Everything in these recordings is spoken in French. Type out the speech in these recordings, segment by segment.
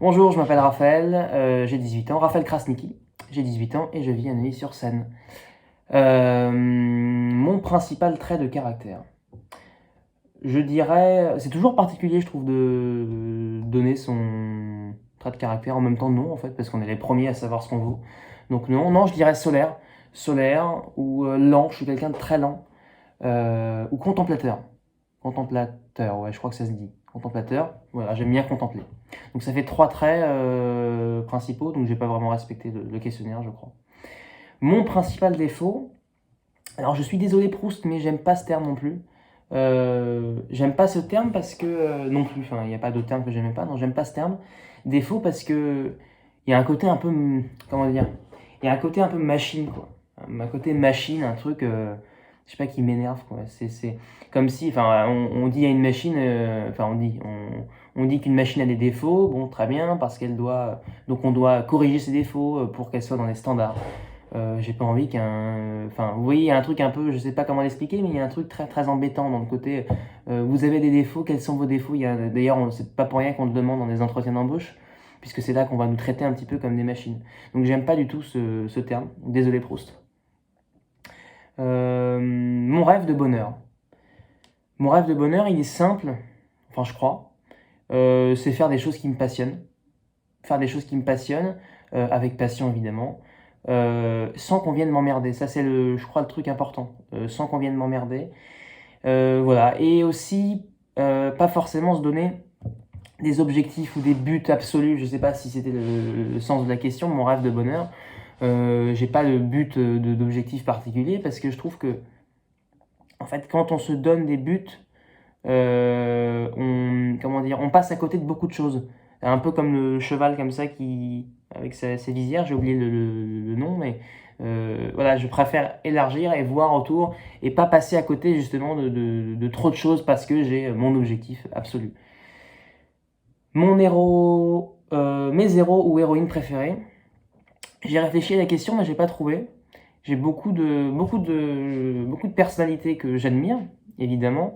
Bonjour, je m'appelle Raphaël, j'ai 18 ans, Raphaël Krasniki, j'ai 18 ans et je vis à Neuilly-sur-Seine. Mon principal trait de caractère, je dirais, c'est toujours particulier je trouve de donner son trait de caractère, en même temps non en fait, parce qu'on est les premiers à savoir ce qu'on vaut. Donc non, je dirais solaire ou lent, je suis quelqu'un de très lent, ou contemplateur. Contemplateur, ouais, je crois que ça se dit. Contemplateur, voilà, j'aime bien contempler. Donc ça fait trois traits principaux, donc j'ai pas vraiment respecté le questionnaire, je crois. Mon principal défaut, alors je suis désolé Proust, mais j'aime pas ce terme non plus. J'aime pas ce terme parce que, non plus, enfin, il n'y a pas d'autre terme que j'aimais pas, non, j'aime pas ce terme. Défaut parce que, il y a un côté un peu, comment dire, il y a un côté un peu machine, quoi. Un côté machine, un truc, je sais pas, qui m'énerve, quoi. C'est comme si, enfin, on dit à une machine, enfin, on dit qu'une machine a des défauts, bon, très bien, parce qu'elle doit, donc on doit corriger ses défauts pour qu'elle soit dans les standards. J'ai pas envie qu'un. Enfin, vous voyez, il y a un truc un peu, je sais pas comment l'expliquer, mais il y a un truc très très embêtant dans le côté. Vous avez des défauts, quels sont vos défauts? D'ailleurs, c'est pas pour rien qu'on le demande dans des entretiens d'embauche, puisque c'est là qu'on va nous traiter un petit peu comme des machines. Donc j'aime pas du tout ce terme. Désolé Proust. Mon rêve de bonheur. Mon rêve de bonheur, il est simple, enfin je crois. C'est faire des choses qui me passionnent. Faire des choses qui me passionnent, avec passion évidemment, sans qu'on vienne m'emmerder. Ça, c'est, je crois, le truc important. Sans qu'on vienne m'emmerder. Voilà. Et aussi, pas forcément se donner des objectifs ou des buts absolus. Je sais pas si c'était le sens de la question, mon rêve de bonheur. J'ai pas de but d'objectif particulier parce que je trouve que, en fait, quand on se donne des buts, comment dire, on passe à côté de beaucoup de choses. Un peu comme le cheval comme ça qui, avec ses visières, j'ai oublié le nom, mais voilà, je préfère élargir et voir autour et pas passer à côté justement de trop de choses parce que j'ai mon objectif absolu. Mon héros, mes héros ou héroïnes préférés. J'ai réfléchi à la question, mais j'ai pas trouvé. J'ai beaucoup de personnalités que j'admire, évidemment,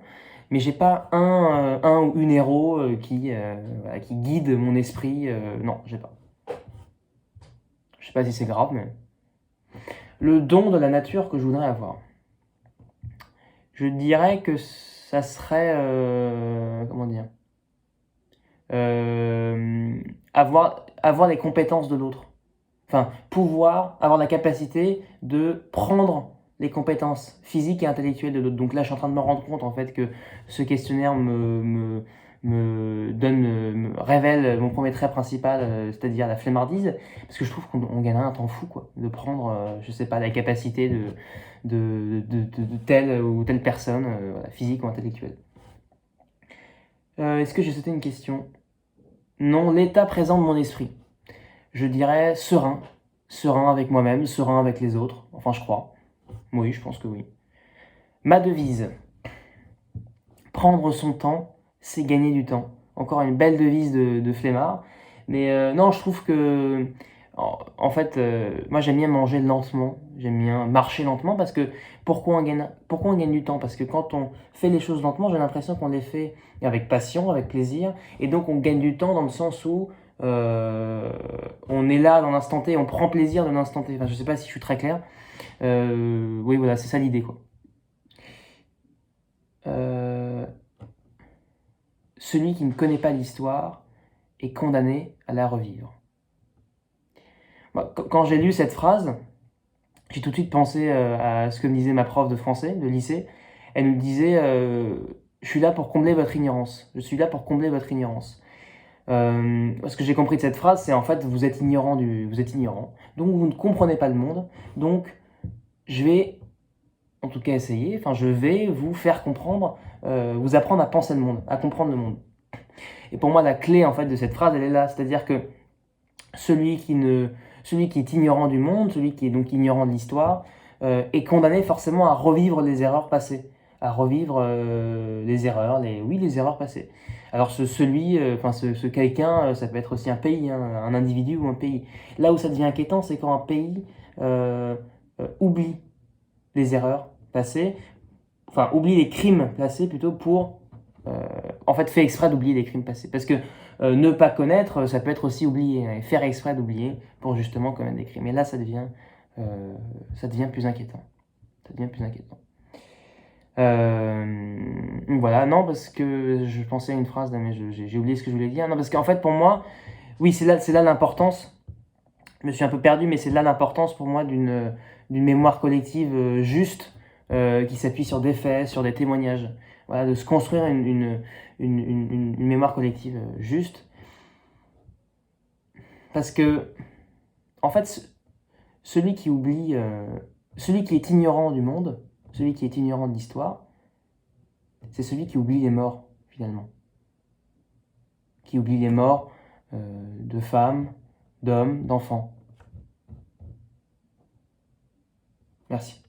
mais j'ai pas un ou une héros voilà, qui guide mon esprit. Non, j'ai pas. Je sais pas si c'est grave, mais le don de la nature que je voudrais avoir. Je dirais que ça serait, comment dire, euh, avoir les compétences de l'autre. Enfin, pouvoir avoir la capacité de prendre les compétences physiques et intellectuelles de l'autre. Donc là, je suis en train de me rendre compte en fait que ce questionnaire me révèle mon premier trait principal, c'est-à-dire la flemmardise, parce que je trouve qu'on gagne un temps fou, quoi, de prendre, je sais pas, la capacité de telle ou telle personne, voilà, physique ou intellectuelle. Est-ce que j'ai sauté une question? Non, l'état présent de mon esprit. Je dirais serein. Serein avec moi-même, serein avec les autres. Enfin, je crois. Oui, je pense que oui. Ma devise. Prendre son temps, c'est gagner du temps. Encore une belle devise de flemmard. Mais non, je trouve que... En fait, moi j'aime bien manger lentement. J'aime bien marcher lentement parce que pourquoi on gagne du temps? Parce que quand on fait les choses lentement, j'ai l'impression qu'on les fait avec passion, avec plaisir. Et donc on gagne du temps dans le sens où on est là dans l'instant T, on prend plaisir de l'instant T. Enfin, je sais pas si je suis très clair. Oui, voilà, c'est ça l'idée, quoi. Euh, Celui qui ne connaît pas l'histoire est condamné à la revivre. Moi, quand j'ai lu cette phrase, j'ai tout de suite pensé à ce que me disait ma prof de français, de lycée. Elle nous disait je suis là pour combler votre ignorance. Je suis là pour combler votre ignorance. Ce que j'ai compris de cette phrase, c'est en fait vous êtes ignorant vous êtes ignorant, donc vous ne comprenez pas le monde. Donc je vais, en tout cas essayer, enfin je vais vous faire comprendre, vous apprendre à penser le monde, à comprendre le monde. Et pour moi la clé en fait de cette phrase elle est là, c'est-à-dire que celui qui ne, celui qui est ignorant du monde, celui qui est donc ignorant de l'histoire, est condamné forcément à revivre les erreurs passées, à revivre les erreurs, oui, les erreurs passées. Alors ce quelqu'un, ça peut être aussi un pays, hein, un individu ou un pays. Là où ça devient inquiétant, c'est quand un pays oublie les erreurs passées, enfin oublie les crimes passés plutôt pour, en fait, fait exprès d'oublier les crimes passés. Parce que ne pas connaître, ça peut être aussi oublier, hein, et faire exprès d'oublier pour justement commettre des crimes. Et là, ça devient plus inquiétant. Ça devient plus inquiétant. Voilà, non, parce que je pensais à une phrase, là, mais j'ai oublié ce que je voulais dire. Non, parce qu'en fait, pour moi, oui, c'est là l'importance. Je me suis un peu perdu, mais c'est là l'importance pour moi d'une mémoire collective juste, qui s'appuie sur des faits, sur des témoignages. Voilà, de se construire une mémoire collective juste. Parce que, en fait, celui qui oublie, celui qui est ignorant du monde, celui qui est ignorant de l'histoire, c'est celui qui oublie les morts, finalement. Qui oublie les morts de femmes, d'hommes, d'enfants. Merci.